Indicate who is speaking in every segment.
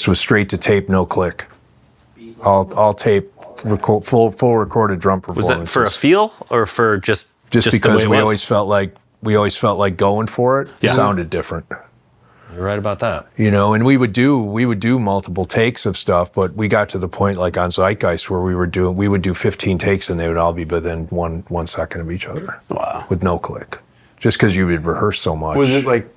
Speaker 1: This was straight to tape, no click. All tape, full recorded drum performances.
Speaker 2: Was that for a feel or for just
Speaker 1: because we always felt like going for it? Yeah. It sounded different.
Speaker 2: You're right about that.
Speaker 1: And we would do multiple takes of stuff, but we got to the point like on Zeitgeist where we would do 15 takes and they would all be within one second of each other.
Speaker 3: Wow.
Speaker 1: With no click. Just because you would rehearse so much.
Speaker 3: Was it like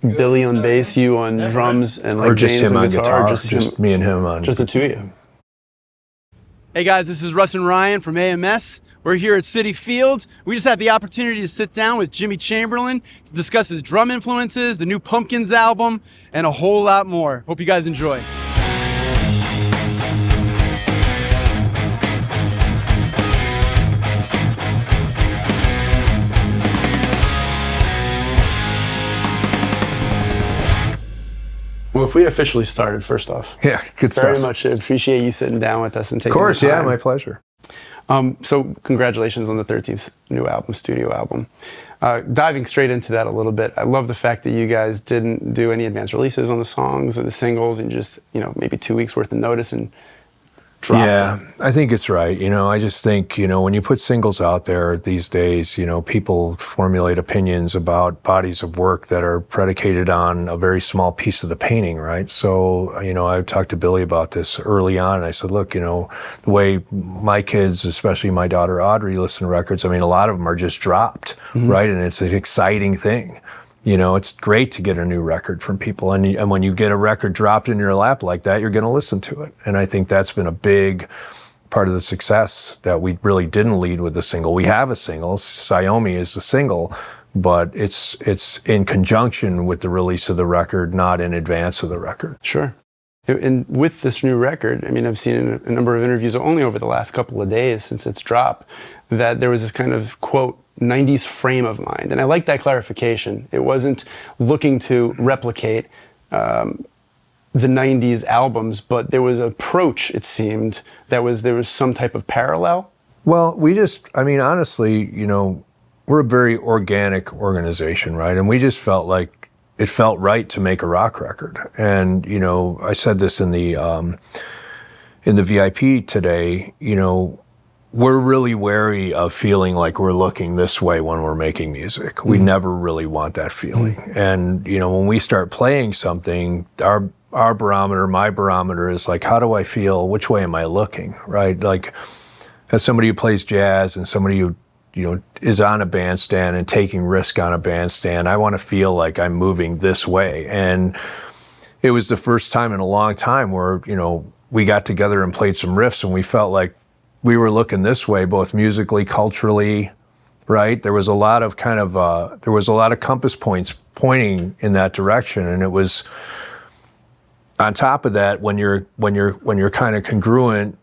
Speaker 3: Billy on bass, you on drums, and like
Speaker 1: or just
Speaker 3: James
Speaker 1: him on guitar,
Speaker 3: just
Speaker 1: me and him on.
Speaker 3: Just the two of you.
Speaker 4: Hey guys, this is Russ and Ryan from AMS. We're here at Citi Field. We just had the opportunity to sit down with Jimmy Chamberlin to discuss his drum influences, the new Pumpkins album, and a whole lot more. Hope you guys enjoy.
Speaker 3: Well, if we officially started, first off.
Speaker 1: Yeah, good stuff.
Speaker 3: Very much appreciate you sitting down with us and taking the time.
Speaker 1: Of course, yeah, my pleasure.
Speaker 3: So congratulations on the 13th new album, studio album. Diving straight into that a little bit, I love the fact that you guys didn't do any advance releases on the songs or the singles and just, maybe 2 weeks worth of notice and drop them.
Speaker 1: I think it's right. I just think, when you put singles out there these days, people formulate opinions about bodies of work that are predicated on a very small piece of the painting, right? So, I talked to Billy about this early on. And I said, look, the way my kids, especially my daughter Aghori, listen to records, a lot of them are just dropped, right? And it's an exciting thing. It's great to get a new record from people. And when you get a record dropped in your lap like that, you're going to listen to it. And I think that's been a big part of the success that we really didn't lead with the single. We have a single, Sighommi is the single, but it's in conjunction with the release of the record, not in advance of the record.
Speaker 3: Sure. And with this new record, I've seen in a number of interviews only over the last couple of days since its drop, that there was this kind of, quote, 90s frame of mind. And I like that clarification. It wasn't looking to replicate the 90s albums, but there was an approach, it seemed, there was some type of parallel.
Speaker 1: Well, we just, honestly, we're a very organic organization, right? And we just felt like it felt right to make a rock record. And, I said this in the VIP today, we're really wary of feeling like we're looking this way when we're making music. We never really want that feeling. And, when we start playing something, our barometer, my barometer is like, how do I feel? Which way am I looking, right? Like, as somebody who plays jazz and somebody who, is on a bandstand and taking risk on a bandstand, I want to feel like I'm moving this way. And it was the first time in a long time where, we got together and played some riffs and we felt like we were looking this way, both musically, culturally, right? There was a lot of compass points pointing in that direction, and it was on top of that when you're kind of congruent,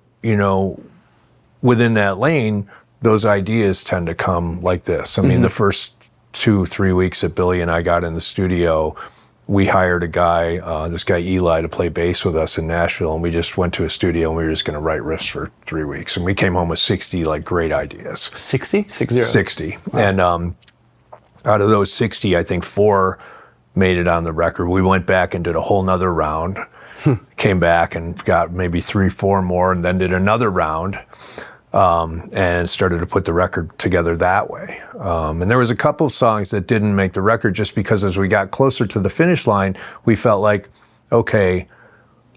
Speaker 1: within that lane, those ideas tend to come like this. The first 2-3 weeks that Billy and I got in the studio, we hired a guy, this guy Eli, to play bass with us in Nashville, and we just went to a studio and we were just going to write riffs for 3 weeks, and we came home with 60 great ideas.
Speaker 3: 60? 60.
Speaker 1: Wow. And out of those 60, I think 4 made it on the record. We went back and did a whole nother round, came back and got maybe 3-4 more, and then did another round. And started to put the record together that way. And there was a couple of songs that didn't make the record just because as we got closer to the finish line, we felt like, okay,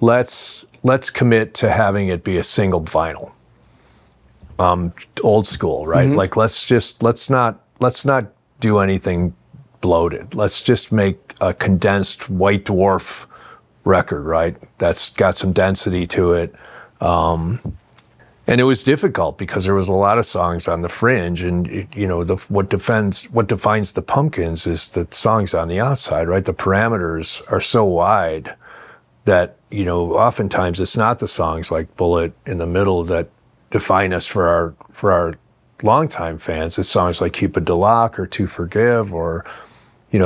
Speaker 1: let's commit to having it be a single vinyl. Old school, right? Like let's not do anything bloated. Let's just make a condensed White Dwarf record, right? That's got some density to it. And it was difficult because there was a lot of songs on the fringe, and what defines the Pumpkins is the songs on the outside, right? The parameters are so wide that oftentimes it's not the songs like Bullet in the middle that define us for our longtime fans. It's songs like Cupid de Lock or To Forgive, or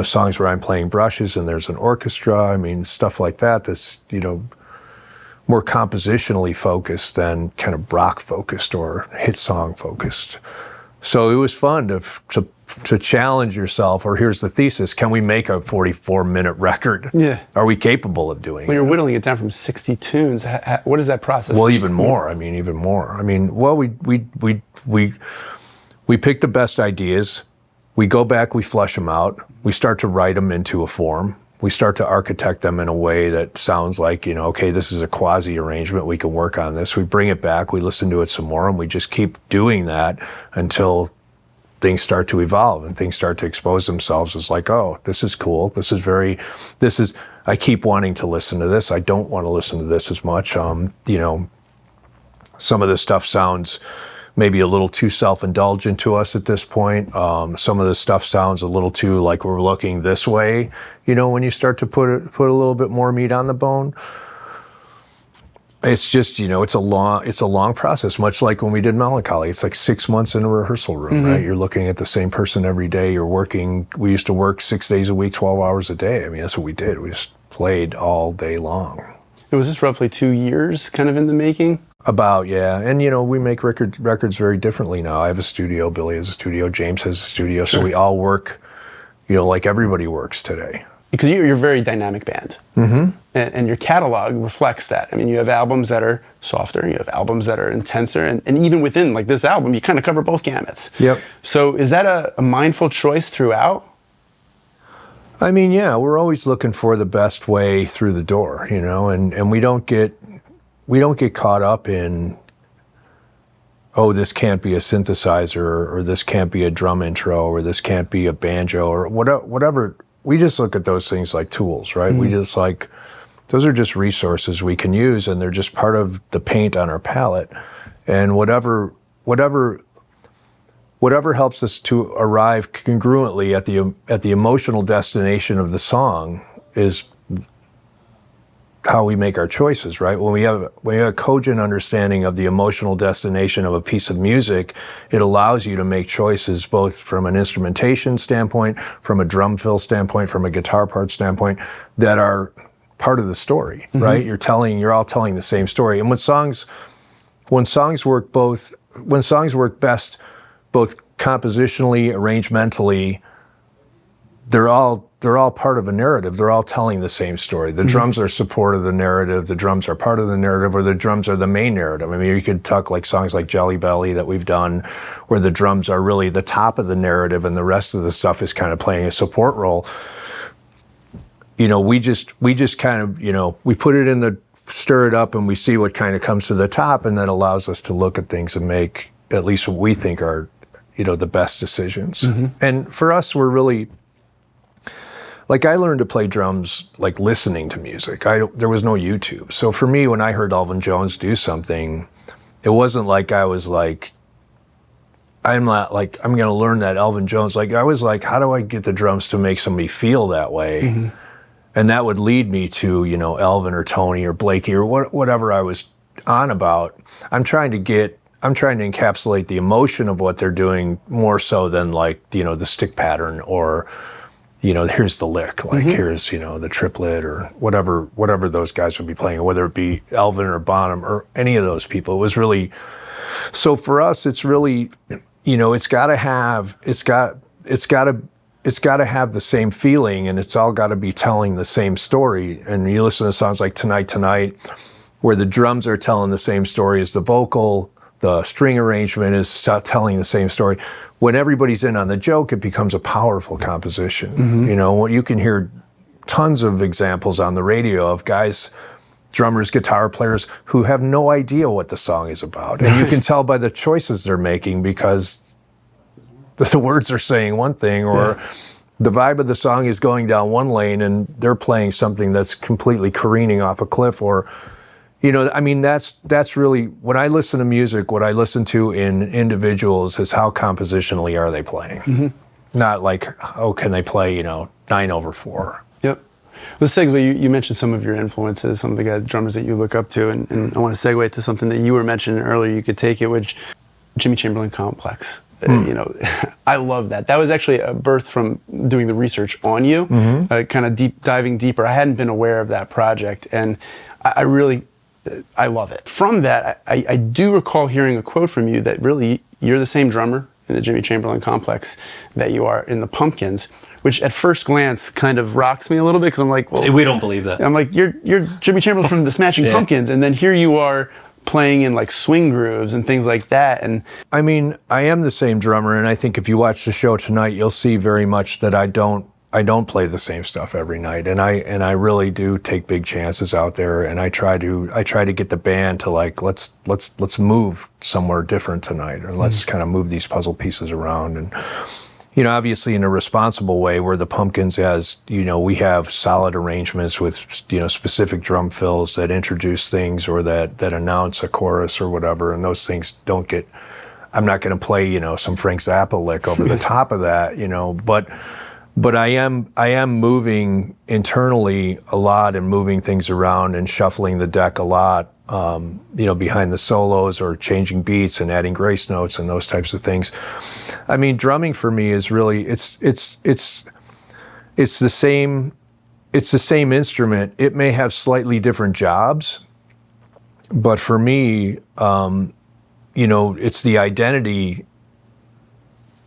Speaker 1: songs where I'm playing brushes and there's an orchestra. Stuff like that. That's more compositionally focused than kind of rock focused or hit song focused. So it was fun to challenge yourself, or here's the thesis, can we make a 44-minute record?
Speaker 3: Yeah.
Speaker 1: Are we capable of doing
Speaker 3: When
Speaker 1: it?
Speaker 3: you're whittling it down from 60 tunes, what is that process?
Speaker 1: Well, even more. Even more. Well, we pick the best ideas. We go back, we flesh them out. We start to write them into a form. We start to architect them in a way that sounds like, okay, this is a quasi arrangement. We can work on this. We bring it back, we listen to it some more, and we just keep doing that until things start to evolve and things start to expose themselves as like, oh, this is cool. I keep wanting to listen to this. I don't want to listen to this as much. Some of this stuff sounds maybe a little too self-indulgent to us at this point. Some of this stuff sounds a little too like we're looking this way, when you start to put a little bit more meat on the bone. It's just, it's a long process, much like when we did Melancholy. It's like 6 months in a rehearsal room, right? You're looking at the same person every day. We used to work 6 days a week, 12 hours a day. That's what we did. We just played all day long.
Speaker 3: And was this roughly 2 years kind of in the making?
Speaker 1: About, yeah. And, we make records very differently now. I have a studio, Billy has a studio, James has a studio.
Speaker 3: Sure.
Speaker 1: So we all work, like everybody works today.
Speaker 3: Because you're a very dynamic band. Mm-hmm. And your catalog reflects that. You have albums that are softer, you have albums that are intenser, and even within like this album, you kind of cover both gamuts.
Speaker 1: Yep.
Speaker 3: So is that a mindful choice throughout?
Speaker 1: Yeah, we're always looking for the best way through the door, and we don't get caught up in, oh, this can't be a synthesizer, or this can't be a drum intro, or this can't be a banjo, or whatever. We just look at those things like tools, right? We just those are just resources we can use, and they're just part of the paint on our palette. And whatever helps us to arrive congruently at the emotional destination of the song is how we make our choices, right? When we have a cogent understanding of the emotional destination of a piece of music, it allows you to make choices both from an instrumentation standpoint, from a drum fill standpoint, from a guitar part standpoint, that are part of the story, right? You're all telling the same story. And when songs work best, both compositionally, arrangementally, they're all part of a narrative. They're all telling the same story. The drums are support of the narrative. The drums are part of the narrative, or the drums are the main narrative. You could talk like songs like Jelly Belly that we've done, where the drums are really the top of the narrative and the rest of the stuff is kind of playing a support role. We just kind of, we put it stir it up, and we see what kind of comes to the top, and that allows us to look at things and make at least what we think are, the best decisions. And for us, we're really, like, I learned to play drums like listening to music. There was no YouTube. So for me, when I heard Elvin Jones do something, it wasn't like I was like, I'm not like, I'm going to learn that Elvin Jones. Like, I was like, how do I get the drums to make somebody feel that way? And that would lead me to, Elvin or Tony or Blakey or whatever I was on about. I'm trying to encapsulate the emotion of what they're doing more so than like, the stick pattern or, here's the lick, like here's, the triplet or whatever those guys would be playing, whether it be Elvin or Bonham or any of those people. It was really, so for us, it's really, it's got to have the same feeling, and it's all got to be telling the same story. And you listen to songs like Tonight, where the drums are telling the same story as the vocal, the string arrangement is telling the same story. When everybody's in on the joke, it becomes a powerful composition. You can hear tons of examples on the radio of guys, drummers, guitar players who have no idea what the song is about. And you can tell by the choices they're making because the words are saying one thing, or the vibe of the song is going down one lane and they're playing something that's completely careening off a cliff, or that's really, when I listen to music, what I listen to in individuals is how compositionally are they playing? Not like, oh, can they play, 9/4?
Speaker 3: Yep. Let's segue. You mentioned some of your influences, some of the drummers that you look up to, and I want to segue to something that you were mentioning earlier. You could take it, which Jimmy Chamberlin Complex. I love that. That was actually a birth from doing the research on you, kind of diving deeper. I hadn't been aware of that project, and I love it. From that, I do recall hearing a quote from you that really you're the same drummer in the Jimmy Chamberlin Complex that you are in the Pumpkins, which at first glance kind of rocks me a little bit, because I'm like, well,
Speaker 2: We don't believe that.
Speaker 3: I'm like, you're Jimmy Chamberlin from the Smashing
Speaker 2: Yeah.
Speaker 3: Pumpkins, and then here you are playing in like swing grooves and things like that. And
Speaker 1: I mean, I am the same drummer, and I think if you watch the show tonight, you'll see very much that I don't play the same stuff every night, and I really do take big chances out there, and I try to get the band to like, let's move somewhere different tonight, or let's kind of move these puzzle pieces around. And you know, obviously in a responsible way, where the Pumpkins, as you know, we have solid arrangements with, you know, specific drum fills that introduce things or that announce a chorus or whatever, and those things don't get, I'm not going to play, you know, some Frank Zappa lick over the top of that, you know, but I am moving internally a lot and moving things around and shuffling the deck a lot, you know, behind the solos or changing beats and adding grace notes and those types of things. I mean, drumming for me is really, it's the same instrument. It may have slightly different jobs, but for me, you know, it's the identity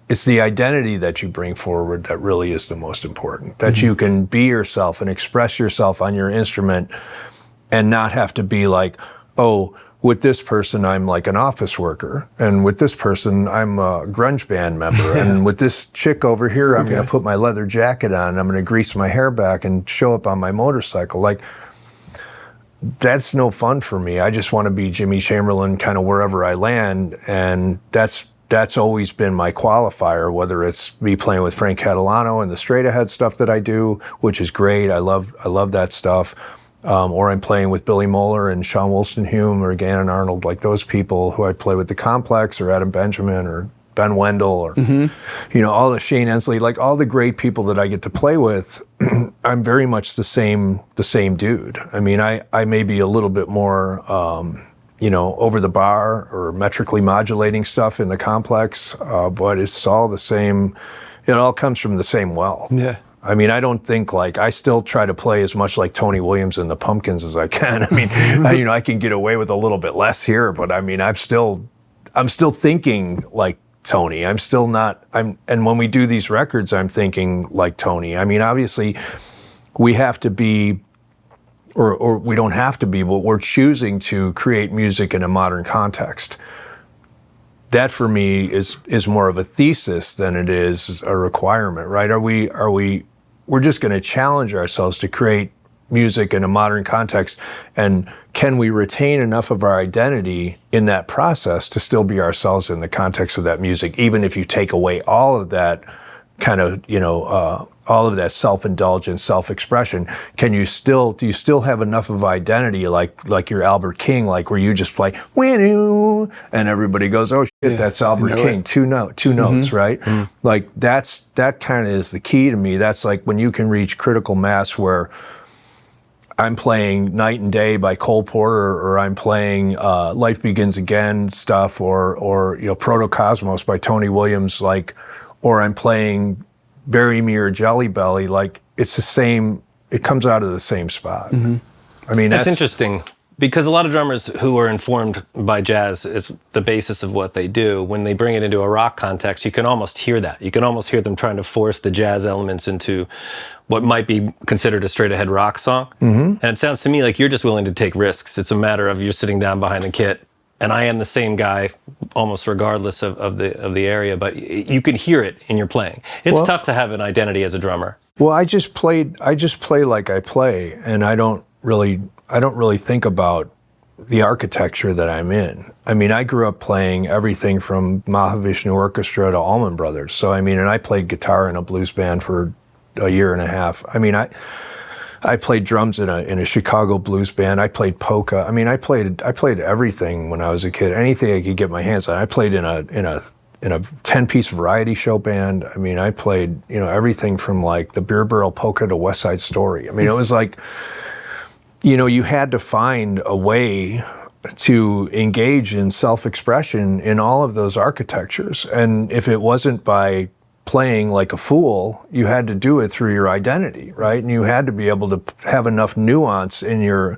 Speaker 1: that you bring forward that really is the most important. That you can be yourself and express yourself on your instrument and not have to be like, oh, with this person, I'm like an office worker. And with this person, I'm a grunge band member. And with this chick over here, I'm going to put my leather jacket on. And I'm going to grease my hair back and show up on my motorcycle. Like, that's no fun for me. I just want to be Jimmy Chamberlin kind of wherever I land. And that's always been my qualifier, whether it's me playing with Frank Catalano and the straight ahead stuff that I do, which is great. I love that stuff. Or I'm playing with Billy Moeller and Sean Wolstenhume or Gannon Arnold, like those people who I play with the Complex, or Adam Benjamin or Ben Wendell, or you know, all the Shane Ensley, like all the great people that I get to play with. I'm very much the same dude. I mean, I may be a little bit more you know, over the bar or metrically modulating stuff in the Complex, but it's all the same. It all comes from the same well.
Speaker 3: yeah.
Speaker 1: I mean, I don't think like, I still try to play as much like Tony Williams and the Pumpkins as I can. I mean, you know, I can get away with a little bit less here, but I mean, I'm still thinking like Tony. I'm still not, and when we do these records, I'm thinking like Tony. I mean, obviously we have to be, or we don't have to be, but we're choosing to create music in a modern context. That for me is more of a thesis than it is a requirement, right? We're just going to challenge ourselves to create music in a modern context, and can we retain enough of our identity in that process to still be ourselves in the context of that music, even if you take away all of that kind of, you know, all of that self-indulgence, self-expression? Do you still have enough of identity, like your Albert King, like where you just play "Winu" and everybody goes, "Oh shit, that's Albert King." Two notes, right? Like that kind of is the key to me. That's like when you can reach critical mass where I'm playing Night and Day by Cole Porter, or I'm playing Life Begins Again stuff, or you know, Protocosmos by Tony Williams, like, or I'm playing Bury Me or Jelly Belly, like it's the same, it comes out of the same spot. I mean,
Speaker 2: That's interesting, because a lot of drummers who are informed by jazz as the basis of what they do, when they bring it into a rock context, you can almost hear that. You can almost hear them trying to force the jazz elements into what might be considered a straight-ahead rock song. And it sounds to me like you're just willing to take risks. It's a matter of you're sitting down behind the kit, and I am the same guy almost regardless of the area, but you can hear it in your playing. It's tough to have an identity as a drummer.
Speaker 1: Well, I just play like I play, and I don't really think about the architecture that I'm in. I mean, I grew up playing everything from Mahavishnu Orchestra to Allman Brothers. So I mean, and I played guitar in a blues band for a year and a half. I mean, I played drums in a Chicago blues band. I played polka. I mean, I played everything when I was a kid. Anything I could get my hands on. I played in a 10-piece variety show band. I mean, I played, you know, everything from like the Beer Barrel Polka to West Side Story. I mean, it was like, you know, you had to find a way to engage in self-expression in all of those architectures. And if it wasn't by playing like a fool, you had to do it through your identity, right? And you had to be able to have enough nuance in your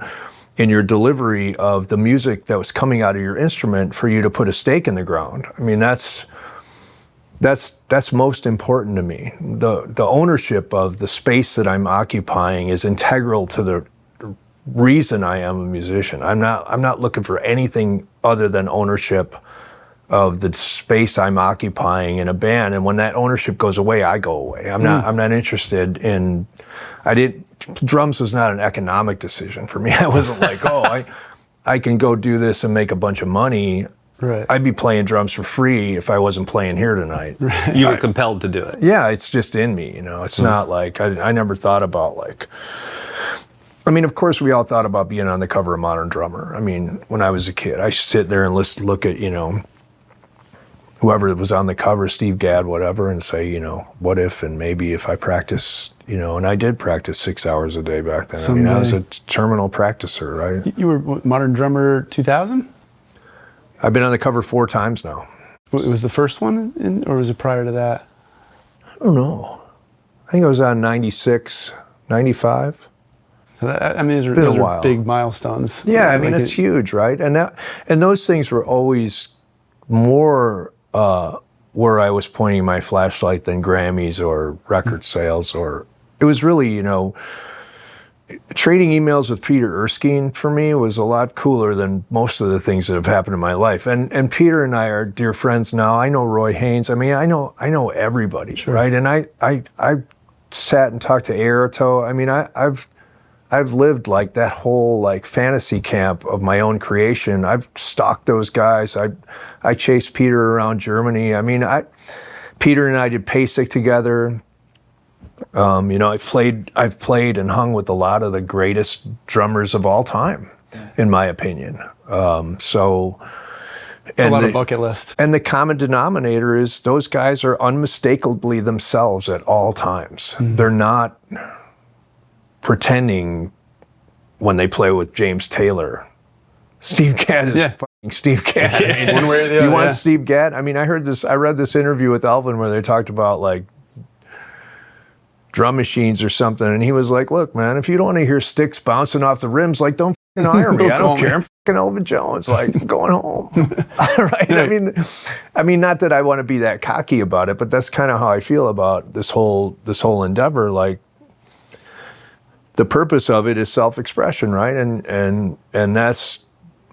Speaker 1: delivery of the music that was coming out of your instrument for you to put a stake in the ground. I mean, that's that's most important to me. The ownership of the space that I'm occupying is integral to the reason I am a musician. I'm not looking for anything other than ownership of the space I'm occupying in a band. And when that ownership goes away, I go away. I'm not interested in. Drums was not an economic decision for me. I wasn't like, I can go do this and make a bunch of money.
Speaker 3: Right.
Speaker 1: I'd be playing drums for free if I wasn't playing here tonight.
Speaker 3: Right.
Speaker 2: You were compelled to do it.
Speaker 1: Yeah, it's just in me, It's not like, I never thought about like, I mean, of course we all thought about being on the cover of Modern Drummer. I mean, when I was a kid, I sit there and look at, whoever was on the cover, Steve Gadd, whatever, and say, what if and maybe if I practice, and I did practice 6 hours a day back then.
Speaker 3: Someday.
Speaker 1: I mean, I was a terminal practicer, right?
Speaker 3: You were Modern Drummer 2000?
Speaker 1: I've been on the cover 4 times now.
Speaker 3: It was the first one, or was it prior to that?
Speaker 1: I don't know. I think I was on 96, 95.
Speaker 3: So that, I mean, those
Speaker 1: a
Speaker 3: are
Speaker 1: while.
Speaker 3: big milestones.
Speaker 1: Yeah, I mean, it's huge, right? And those things were always more where I was pointing my flashlight than Grammys or record sales, or it was really, trading emails with Peter Erskine for me was a lot cooler than most of the things that have happened in my life. And Peter and I are dear friends now. I know Roy Haynes. I mean, I know everybody, sure. Right? And I sat and talked to Aerito. I mean, I've lived like that whole like fantasy camp of my own creation. I've stalked those guys. I chased Peter around Germany. I mean, Peter and I did PASIC together. I've played and hung with a lot of the greatest drummers of all time, in my opinion.
Speaker 3: It's a lot of bucket list.
Speaker 1: And the common denominator is those guys are unmistakably themselves at all times. Mm-hmm. They're not pretending when they play with James Taylor. Steve Gadd is fucking Steve Gadd. I mean,
Speaker 3: one way or the other.
Speaker 1: You want Steve Gadd? I mean, I read this interview with Elvin where they talked about like drum machines or something, and he was like, "Look, man, if you don't want to hear sticks bouncing off the rims, like don't fucking hire me. I don't care. I'm fucking Elvin Jones. Like, I'm going home." Right? I mean, not that I want to be that cocky about it, but that's kind of how I feel about this whole endeavor. Like, the purpose of it is self-expression, right? And that's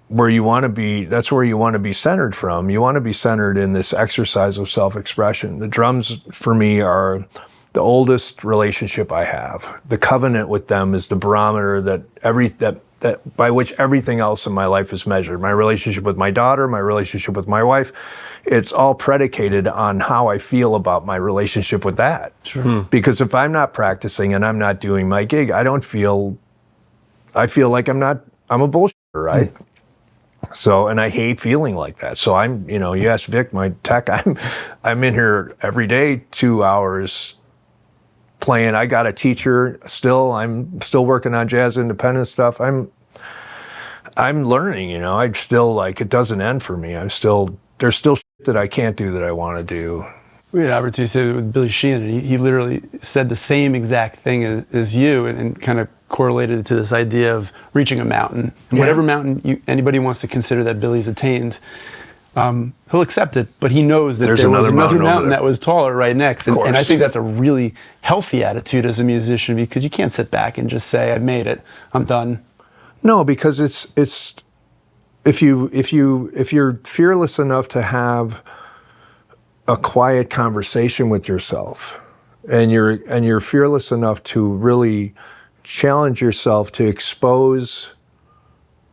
Speaker 1: where you want to be. That's where you want to be centered from. You want to be centered in this exercise of self-expression. The drums, for me, are the oldest relationship I have. The covenant with them is the barometer that by which everything else in my life is measured. My relationship with my daughter, my relationship with my wife, it's all predicated on how I feel about my relationship with that.
Speaker 3: Sure.
Speaker 1: Because if I'm not practicing and I'm not doing my gig, I feel like I'm a bullshitter, right? So, and I hate feeling like that. So you ask Vic, my tech, I'm in here every day, 2 hours playing. I got a teacher still. I'm still working on jazz independent stuff. I'm learning, I'm still like, it doesn't end for me. There's still shit that I can't do that I want to do.
Speaker 3: We had an opportunity to say with Billy Sheehan, and he literally said the same exact thing as you, and kind of correlated it to this idea of reaching a mountain. And whatever mountain anybody wants to consider that Billy's attained, he'll accept it, but he knows that there was another mountain that was taller right next. And I think that's a really healthy attitude as a musician, because you can't sit back and just say, "I've made it, I'm done."
Speaker 1: No, because it's if you're fearless enough to have a quiet conversation with yourself, and you're fearless enough to really challenge yourself to expose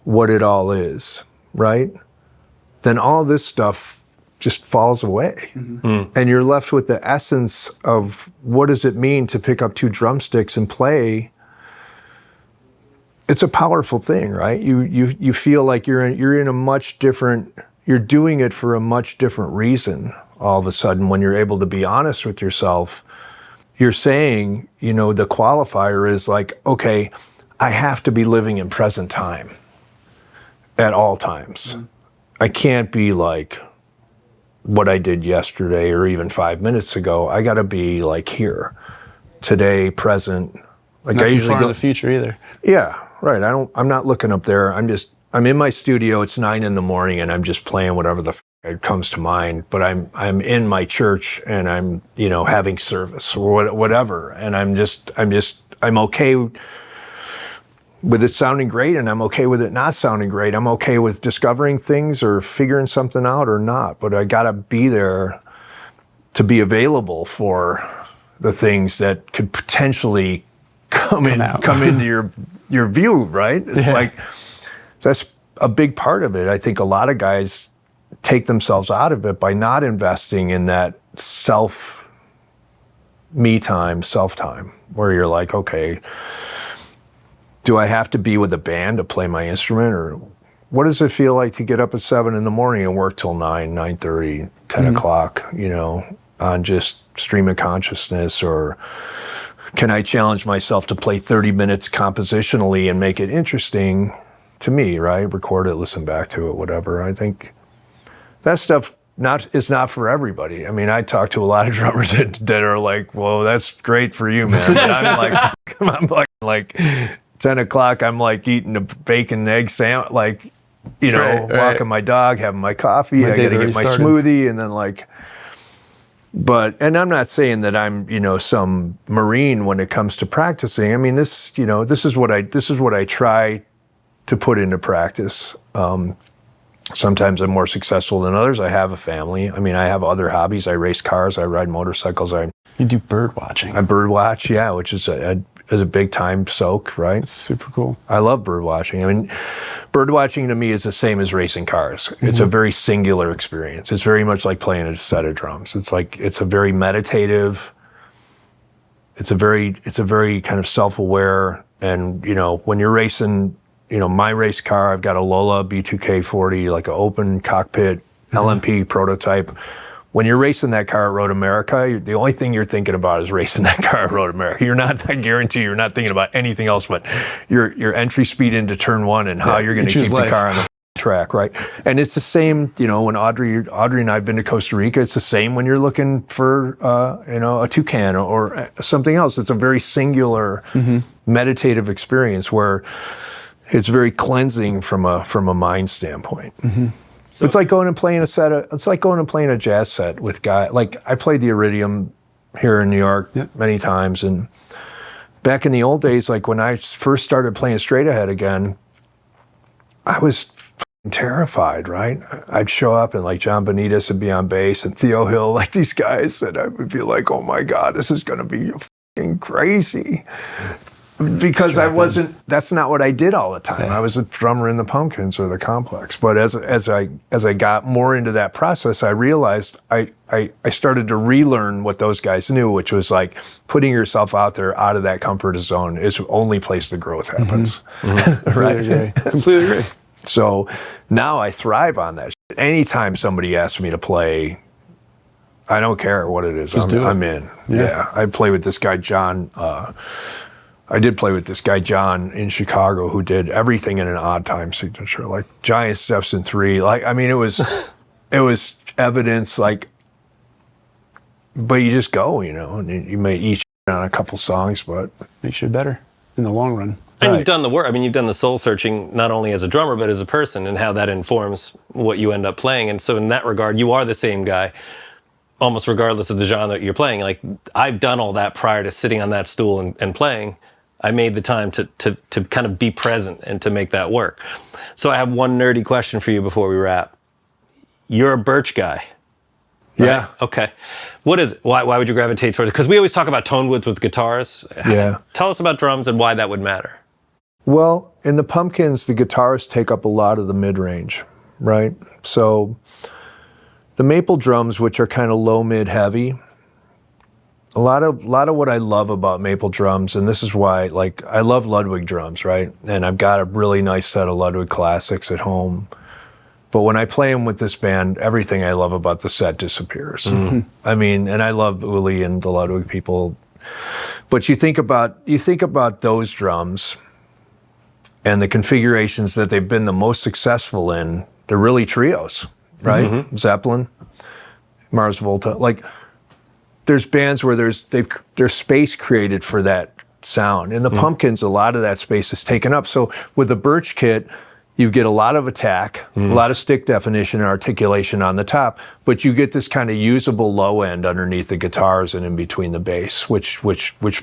Speaker 1: what it all is, right? Then all this stuff just falls away. Mm-hmm. And you're left with the essence of what does it mean to pick up 2 drumsticks and play. It's a powerful thing, right? You feel like you're in a much different, you're doing it for a much different reason all of a sudden when you're able to be honest with yourself. You're saying, the qualifier is like, okay, I have to be living in present time at all times. Mm-hmm. I can't be like what I did yesterday or even 5 minutes ago. I got to be like here, today, present. Like
Speaker 3: not
Speaker 1: I
Speaker 3: too
Speaker 1: usually
Speaker 3: far
Speaker 1: go
Speaker 3: in the future either.
Speaker 1: Yeah, right. I'm not looking up there. I'm in my studio. It's 9 a.m. and I'm just playing whatever the it comes to mind, but I'm in my church and I'm, having service or whatever. And I'm okay with it sounding great, and I'm okay with it not sounding great. I'm okay with discovering things or figuring something out or not, but I gotta be there to be available for the things that could potentially come into your view, right? It's like, that's a big part of it. I think a lot of guys take themselves out of it by not investing in that me time, self time, where you're like, okay, do I have to be with a band to play my instrument, or what does it feel like to get up at 7 a.m. and work till 9:30, 10 o'clock, on just stream of consciousness? Or can I challenge myself to play 30 minutes compositionally and make it interesting to me, right? Record it, listen back to it, whatever. I think that stuff is not for everybody. I mean, I talk to a lot of drummers that are like, "Well, that's great for you, man." And I'm like 10 o'clock. I'm like eating a bacon and egg sandwich, like, walking my dog, having my coffee. I got to get my smoothie, and then and I'm not saying that I'm, some Marine when it comes to practicing. I mean, this is what I try to put into practice. Sometimes I'm more successful than others. I have a family. I mean, I have other hobbies. I race cars. I ride motorcycles.
Speaker 3: You do bird watching.
Speaker 1: I bird watch, yeah, which is a big time soak, right?
Speaker 3: It's super cool.
Speaker 1: I love bird watching. I mean, bird watching to me is the same as racing cars. It's a very singular experience. It's very much like playing a set of drums. It's a very meditative. It's a very kind of self-aware, and when you're racing. My race car, I've got a Lola B2K40, like an open cockpit LMP prototype. When you're racing that car at Road America, the only thing you're thinking about is racing that car at Road America. I guarantee you're not thinking about anything else but your entry speed into turn one and how you're going to keep the car on the track, right? And it's the same, when Audrey and I have been to Costa Rica, it's the same when you're looking for, a toucan or something else. It's a very singular meditative experience where it's very cleansing from a mind standpoint. So it's like going and playing a jazz set with guys. Like I played the Iridium here in New York many times, and back in the old days, like when I first started playing straight ahead again, I was terrified, right? I'd show up and like John Benitez would be on bass and Theo Hill, like these guys, and I would be like, oh my God, this is gonna be fucking crazy. Because that's not what I did all the time. I was a drummer in the Pumpkins or the Complex. But as I got more into that process, I realized I started to relearn what those guys knew, which was like putting yourself out there, out of that comfort zone is the only place the growth happens. Right?
Speaker 3: Completely agree.
Speaker 1: So now I thrive on that shit. Anytime somebody asks me to play, I don't care what it is. I'm in. Yeah. I play with this guy, John. I did play with this guy, John, in Chicago, who did everything in an odd time signature, like giant steps in 3. Like, I mean, it was evidence, like, but you just go, and you may eat on a couple songs, but
Speaker 3: makes you better in the long run.
Speaker 2: And you've done the work. I mean, you've done the soul searching, not only as a drummer, but as a person, and how that informs what you end up playing. And so in that regard, you are the same guy, almost regardless of the genre you're playing. Like, I've done all that prior to sitting on that stool and playing. I made the time to kind of be present and to make that work. So I have one nerdy question for you before we wrap. You're a Birch guy. Right?
Speaker 1: Yeah.
Speaker 2: Okay. What is it? Why would you gravitate towards it? Because we always talk about tone woods with guitars.
Speaker 1: Yeah.
Speaker 2: Tell us about drums and why that would matter.
Speaker 1: Well, in the Pumpkins, the guitars take up a lot of the mid-range, right? So the maple drums, which are kind of low, mid, heavy, a lot of what I love about maple drums, and this is why, like, I love Ludwig drums, right? And I've got a really nice set of Ludwig classics at home. But when I play them with this band, everything I love about the set disappears. I mean, and I love Uli and the Ludwig people. But you think about those drums and the configurations that they've been the most successful in, they're really trios, right? Zeppelin, Mars Volta, like, there's bands where there's space created for that sound. In the Pumpkins, a lot of that space is taken up. So with the Birch kit, You get a lot of attack, a lot of stick definition and articulation on the top, but you get this kind of usable low end underneath the guitars and in between the bass, which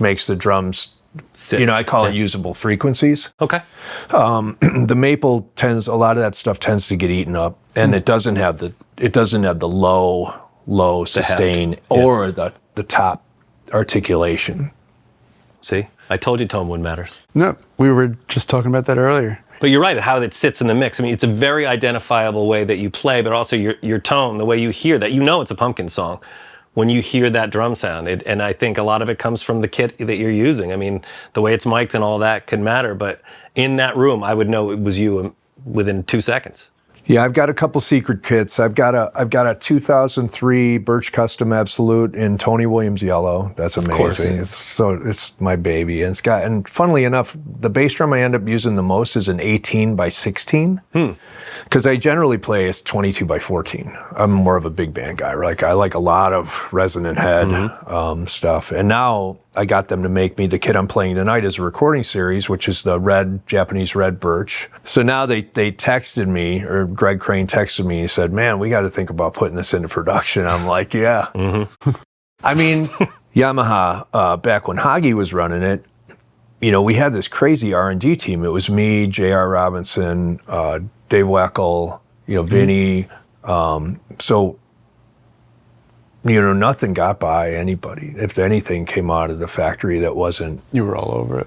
Speaker 1: makes the drums,
Speaker 2: Sit.
Speaker 1: I call it usable frequencies.
Speaker 2: Okay.
Speaker 1: The maple a lot of that stuff tends to get eaten up, and it doesn't have the low sustain or the top articulation.
Speaker 2: See, I told you tone wood matters.
Speaker 3: No, we were just talking about that earlier.
Speaker 2: But you're right, how it sits in the mix. I mean, it's a very identifiable way that you play, but also your tone, the way you hear that. It's a Pumpkin song when you hear that drum sound. And I think a lot of it comes from the kit that you're using. I mean, the way it's mic'd and all that can matter, but in that room, I would know it was you within 2 seconds.
Speaker 1: Yeah, I've got a couple secret kits. I've got a 2003 Birch Custom Absolute in Tony Williams yellow. That's amazing. It's my baby, and funnily enough, the bass drum I end up using the most is an 18 by 16, because I generally play as 22 by 14. I'm more of a big band guy. I like a lot of resonant head stuff, and now I got them to make me the kit I'm playing tonight is a recording series, which is the Japanese red birch. So now they texted me, or Greg Crane texted me, and he said, "Man, we got to think about putting this into production." I'm like, "Yeah." I mean, Yamaha, back when Hagi was running it, we had this crazy R&D team. It was me, J.R. Robinson, Dave Weckel, Vinny. So nothing got by anybody. If anything came out of the factory that wasn't...
Speaker 3: You were all over it.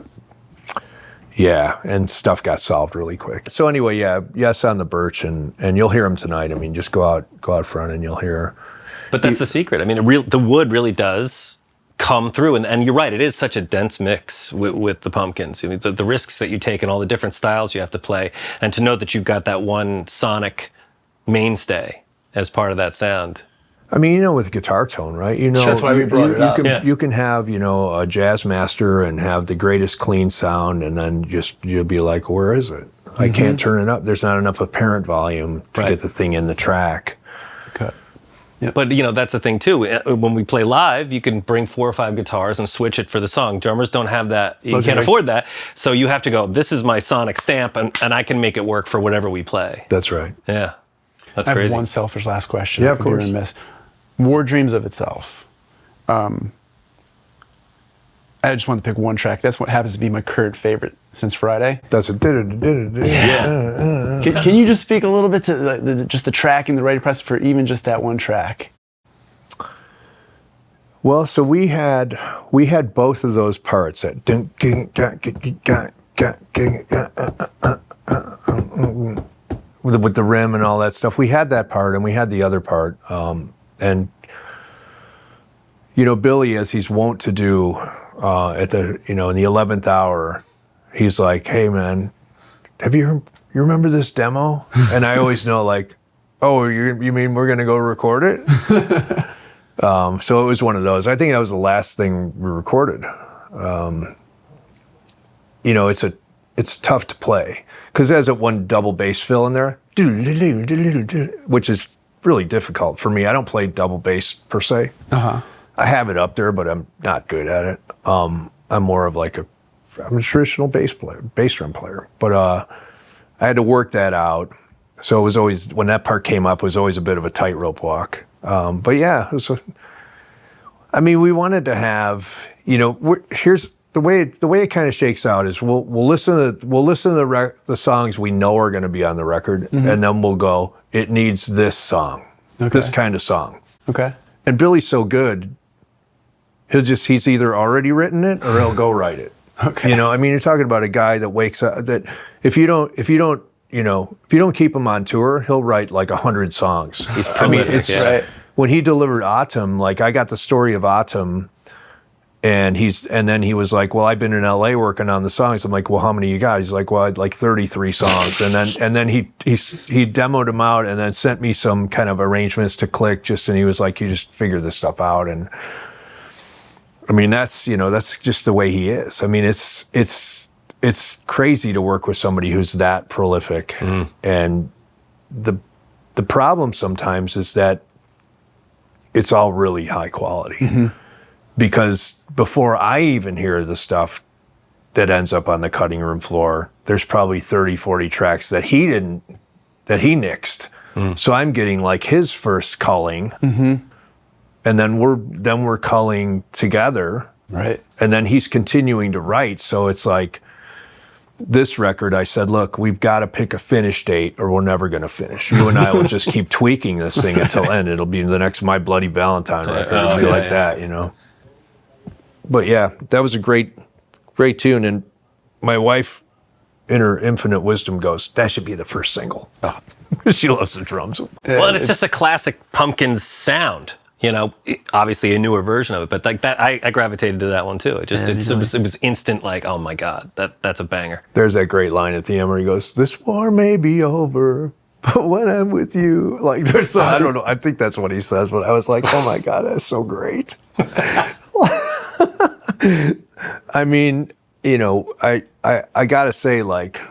Speaker 1: Yeah, and stuff got solved really quick. So anyway, yes on the birch, and you'll hear them tonight. I mean, just go out front and you'll hear...
Speaker 2: But that's the secret. I mean, the wood really does come through, and you're right, it is such a dense mix with the pumpkins. I mean, the risks that you take and all the different styles you have to play, and to know that you've got that one sonic mainstay as part of that sound.
Speaker 1: I mean, with guitar tone, right?
Speaker 3: That's why we brought it up.
Speaker 1: You can have, a jazz master and have the greatest clean sound, and then you'll be like, where is it? I can't turn it up. There's not enough apparent volume to get the thing in the track.
Speaker 3: Okay. Yep.
Speaker 2: But that's the thing too. When we play live, you can bring 4 or 5 guitars and switch it for the song. Drummers don't have that. You can't afford that. So you have to go, this is my sonic stamp, and I can make it work for whatever we play.
Speaker 1: That's right.
Speaker 2: Yeah. That's
Speaker 3: I have
Speaker 2: crazy.
Speaker 3: one selfish last question.
Speaker 1: Yeah, of course.
Speaker 3: War Dreams of Itself. I just wanted to pick one track. That's what happens to be my current favorite since Friday.
Speaker 1: That's it.
Speaker 2: Yeah.
Speaker 3: Can you just speak a little bit to just the track and the writing process for even just that one track?
Speaker 1: Well, so we had both of those parts that with the rim and all that stuff. We had that part, and we had the other part. And Billy, as he's wont to do, at the in the 11th hour, he's like, "Hey man, you remember this demo?" And I always know, like, "Oh, you mean we're gonna go record it?" So it was one of those. I think that was the last thing we recorded. It's tough to play because there's one double bass fill in there, which is really difficult for me. I don't play double bass per se. I have it up there, but I'm not good at it. I'm more of I'm a traditional bass drum player. But I had to work that out. So it was always, when that part came up, it was always a bit of a tightrope walk. But yeah, we wanted to have, here's the way it kind of shakes out is we'll listen to the songs we know are going to be on the record, and then we'll go, it needs this song, this kind of song. Okay. And Billy's so good, he's either already written it or he'll go write it. Okay. You're talking about a guy that wakes up, that if you don't keep him on tour, he'll write like 100 songs.
Speaker 2: He's prolific.
Speaker 3: Right.
Speaker 1: When he delivered Autumn, like I got the story of Autumn, and then he was like, "Well, I've been in LA working on the songs." I'm like, "Well, how many you got?" He's like, "Well, I had like 33 songs." And then he demoed them out and then sent me some kind of arrangements to click, and he was like, "You just figure this stuff out." And that's just the way he is. It's crazy to work with somebody who's that prolific. And the problem sometimes is that it's all really high quality. Because before I even hear the stuff, that ends up on the cutting room floor. There's probably 30, 40 tracks that he nixed. So I'm getting like his first culling, and then we're culling together,
Speaker 3: Right.
Speaker 1: and then he's continuing to write. So it's like this record, I said, look, we've got to pick a finish date or we're never going to finish. You and I will just keep tweaking this thing until end. It'll be the next My Bloody Valentine record. It'll be like that, you know. But yeah, that was a great tune. And my wife, in her infinite wisdom, goes, that should be the first single. Oh. She loves the drums.
Speaker 2: Well, and it's just a classic Pumpkins sound. You know, obviously a newer version of it, but like that, I gravitated to that one too. It was instant, like, oh my God, that's a banger.
Speaker 1: There's that great line at the end where he goes, "This war may be over, but when I'm with you," like there's, I don't know, I think that's what he says, but I was like, oh my God, that's so great. I mean, you know, I gotta say, like,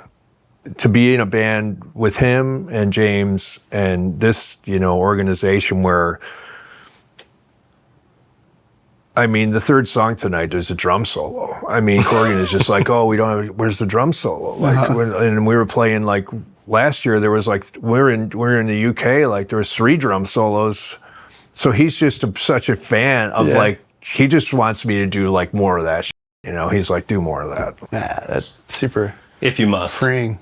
Speaker 1: to be in a band with him and James and this, you know, organization where, I mean, the third song tonight, there's a drum solo. I mean, Corgan is just like, oh, we don't have, where's the drum solo? Like, and we were playing, like, last year, there was like, we're in the UK, like, there was 3 drum solos. So he's just such a fan of, like, he just wants me to do, like, more of that shit. You know, he's like, do more of that.
Speaker 3: Yeah, that's super
Speaker 2: If you must.
Speaker 3: freeing.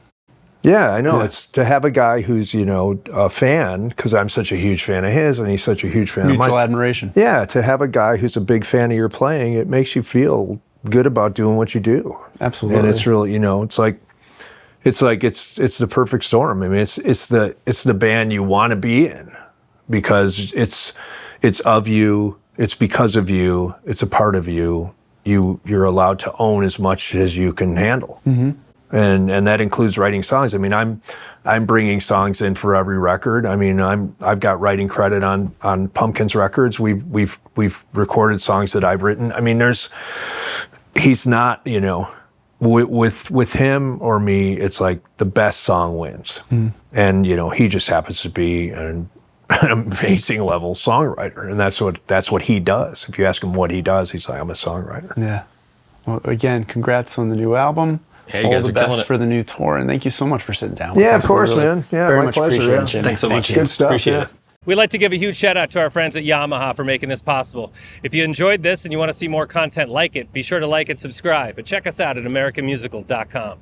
Speaker 1: Yeah, I know. It's to have a guy who's, you know, a fan, because I'm such a huge fan of his and he's such a huge fan of mine.
Speaker 3: Mutual admiration.
Speaker 1: Yeah, to have a guy who's a big fan of your playing, it makes you feel good about doing what you do.
Speaker 3: Absolutely.
Speaker 1: And it's really, you know, it's the perfect storm. I mean, it's the band you want to be in because it's of you, it's because of you, it's a part of you. You're allowed to own as much as you can handle. Mm-hmm. And that includes writing songs. I mean, I'm bringing songs in for every record. I mean, I've got writing credit on Pumpkins records. We've recorded songs that I've written. I mean, he's not, you know, with him or me, it's like the best song wins. Mm. And, you know, he just happens to be an amazing level songwriter, and that's what he does. If you ask him what he does, he's like, I'm a songwriter.
Speaker 3: Yeah. Well, again, congrats on the new album.
Speaker 2: Yeah, you
Speaker 3: all
Speaker 2: guys
Speaker 3: the
Speaker 2: are killing
Speaker 3: best
Speaker 2: it.
Speaker 3: for the new tour, and thank you so much for sitting down with
Speaker 1: Yeah,
Speaker 3: us.
Speaker 1: of course,
Speaker 3: We really
Speaker 1: man. Yeah,
Speaker 3: very
Speaker 1: my
Speaker 3: much
Speaker 1: pleasure.
Speaker 3: appreciate
Speaker 1: Yeah.
Speaker 3: it, Jimmy.
Speaker 2: Thanks so much.
Speaker 1: Good stuff.
Speaker 2: Appreciate
Speaker 1: Yeah.
Speaker 2: it.
Speaker 5: We'd like to give a huge shout out to our friends at Yamaha for making this possible. If you enjoyed this and you want to see more content like it, be sure to like and subscribe, and check us out at AmericanMusical.com.